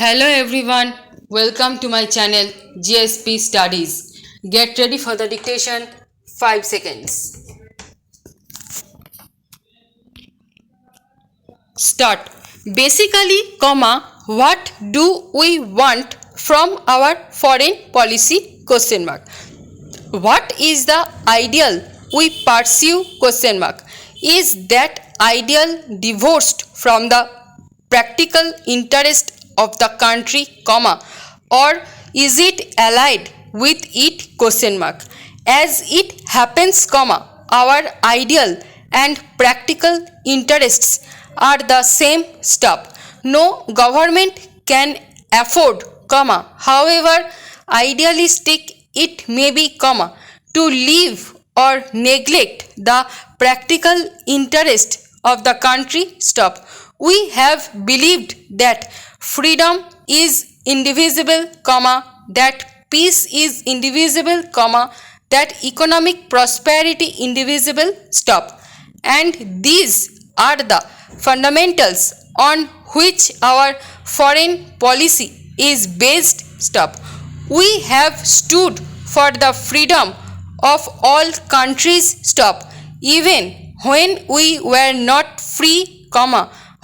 Hello everyone, welcome to my channel GSP Studies. Get ready for the dictation. 5 seconds. Start. Basically, what do we want from our foreign policy? Question mark. What is the ideal we pursue? Question mark. Is that ideal divorced from the practical interest of the country, or is it allied with it? Question mark. As it happens, our ideal and practical interests are the same stuff. No government can afford, however idealistic it may be, to leave or neglect the practical interest of the country. Stop. We have believed that freedom is indivisible, that peace is indivisible, that economic prosperity indivisible. Stop. And these are the fundamentals on which our foreign policy is based. Stop. We have stood for the freedom of all countries. Stop. Even when we were not free,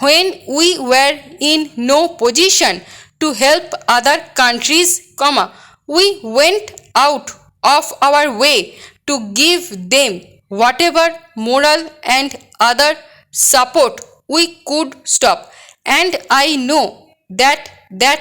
when we were in no position to help other countries, we went out of our way to give them whatever moral and other support we could. Stop. And I know that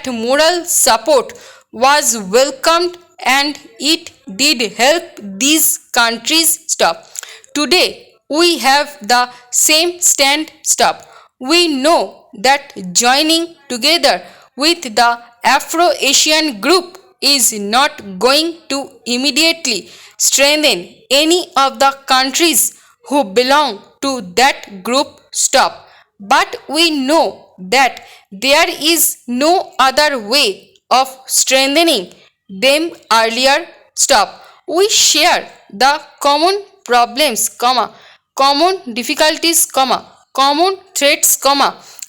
moral support was welcomed and it did help these countries. Stop. Today we have the same stand. Stop. We know that joining together with the Afro-Asian group is not going to immediately strengthen any of the countries who belong to that group. Stop. But we know that there is no other way of strengthening them earlier. Stop. We share the common problems, common difficulties, common threats,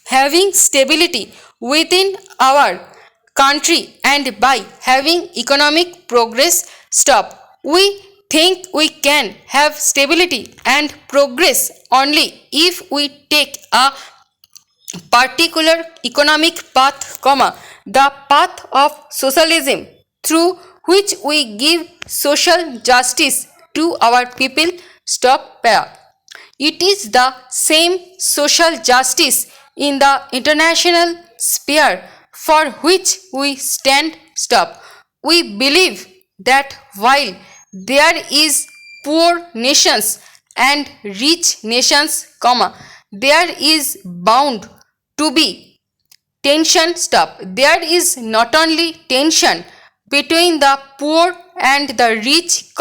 having stability within our country and by having economic progress. Stop. We think we can have stability and progress only if we take a particular economic path, the path of socialism, through which we give social justice to our people. Stop. It is the same social justice in the international sphere for which we stand. Stop. We believe that while there is poor nations and rich nations, there is bound to be tension. Stop. There is not only tension between the poor and the rich,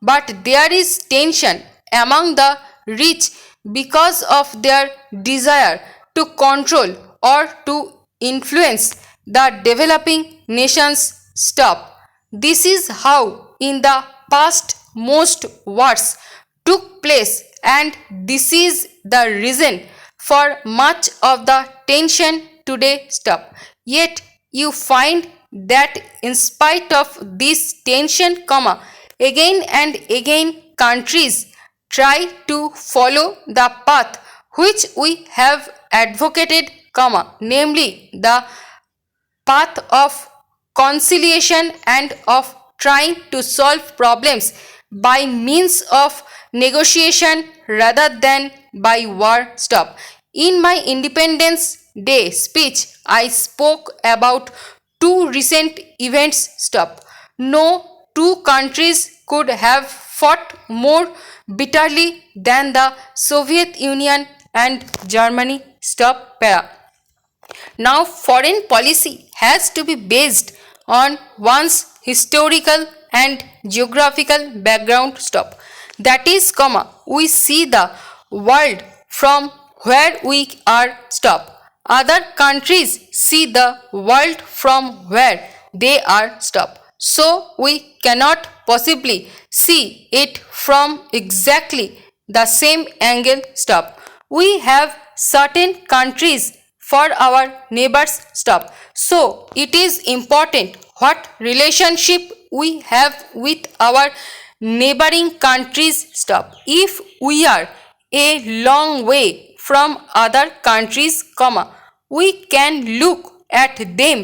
but there is tension among the rich because of their desire to control or to influence the developing nations. Stop. This is how in the past most wars took place, and this is the reason for much of the tension today. Stop. Yet you find that in spite of this tension, again and again countries try to follow the path which we have advocated, namely the path of conciliation and of trying to solve problems by means of negotiation rather than by war. Stop. In my Independence Day speech, I spoke about two recent events. Stop. No two countries could have fought more bitterly than the Soviet Union and Germany. Stop. Now, foreign policy has to be based on one's historical and geographical background. Stop. That is, we see the world from where we are. Stop. Other countries see the world from where they are. Stop. So we cannot possibly see it from exactly the same angle. Stop. We have certain countries for our neighbors. Stop. So it is important what relationship we have with our neighboring countries. Stop. If we are a long way from other countries, we can look at them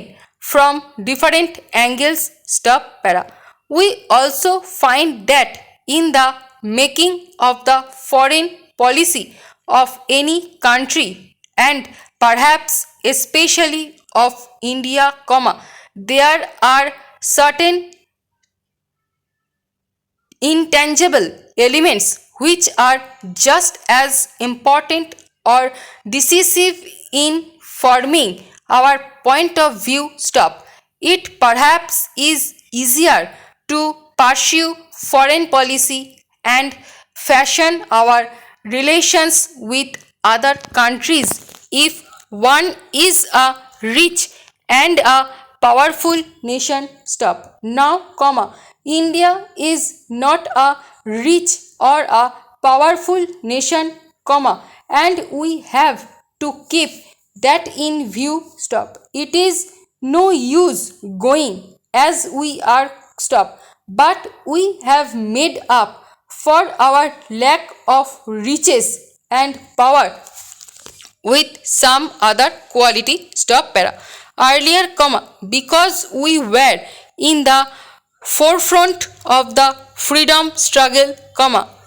from different angles. Stop. Para. We also find that in the making of the foreign policy of any country, and perhaps especially of India, there are certain intangible elements which are just as important or decisive in forming our point of view. Stop. It perhaps is easier to pursue foreign policy and fashion our relations with other countries if one is a rich and a powerful nation. Stop. Now, India is not a rich or a powerful nation, and we have to keep that in view. Stop. It is no use going as we are. Stop. But we have made up for our lack of riches and power with some other quality. Stop. Para. Earlier, because we were in the forefront of the freedom struggle,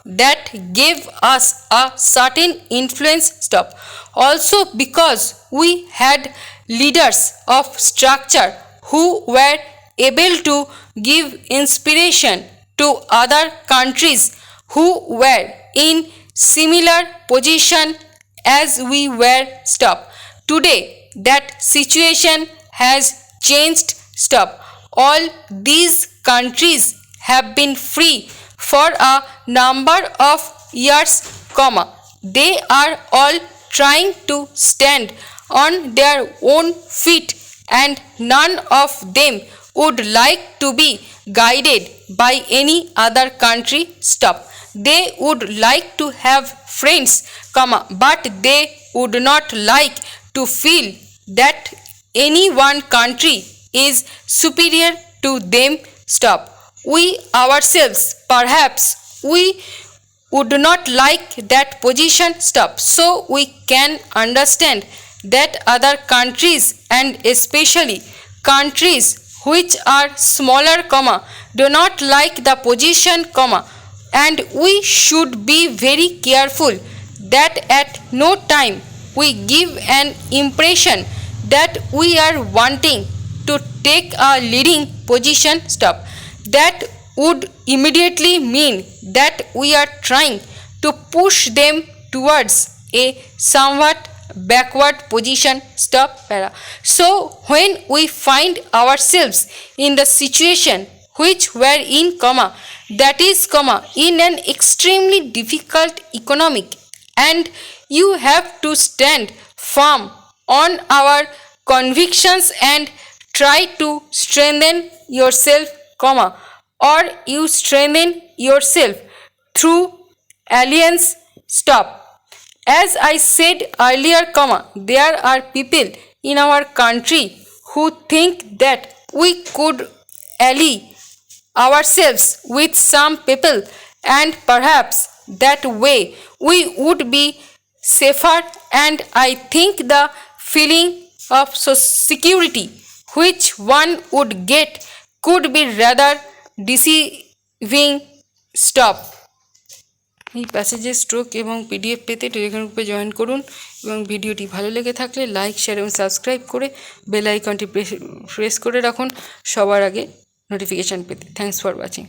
that gave us a certain influence. Stop. Also because we had leaders of structure who were able to give inspiration to other countries who were in similar position as we were. Stop. Today that situation has changed. Stop. All these countries have been free for a number of years, they are all trying to stand on their own feet, and none of them would like to be guided by any other country. Stop. They would like to have friends, but they would not like to feel that any one country is superior to them. Stop. We ourselves, perhaps, we would not like that position. Stop. So we can understand that other countries, and especially countries which are smaller, do not like the position, and we should be very careful that at no time we give an impression that we are wanting to take a leading position. Stop. That would immediately mean that we are trying to push them towards a somewhat backward position. Stop. So when we find ourselves in the situation which were in, that is, in an extremely difficult economic, and you have to stand firm on our convictions and try to strengthen yourself, or you strengthen yourself through alliance. Stop. As I said earlier, there are people in our country who think that we could ally ourselves with some people, and perhaps that way we would be safer, and I think the feeling of security which one would get could be rather deceiving. Stop. এই প্যাসেজের stroke এবং PDF পেতে Telegram গ্রুপে join করুন, এবং ভিডিওটি ভালো লেগে থাকলে লাইক, শেয়ার এবং সাবস্ক্রাইব করে বেল আইকনটি প্রেস করে রাখুন সবার আগে নোটিফিকেশান পেতে। Thanks for watching.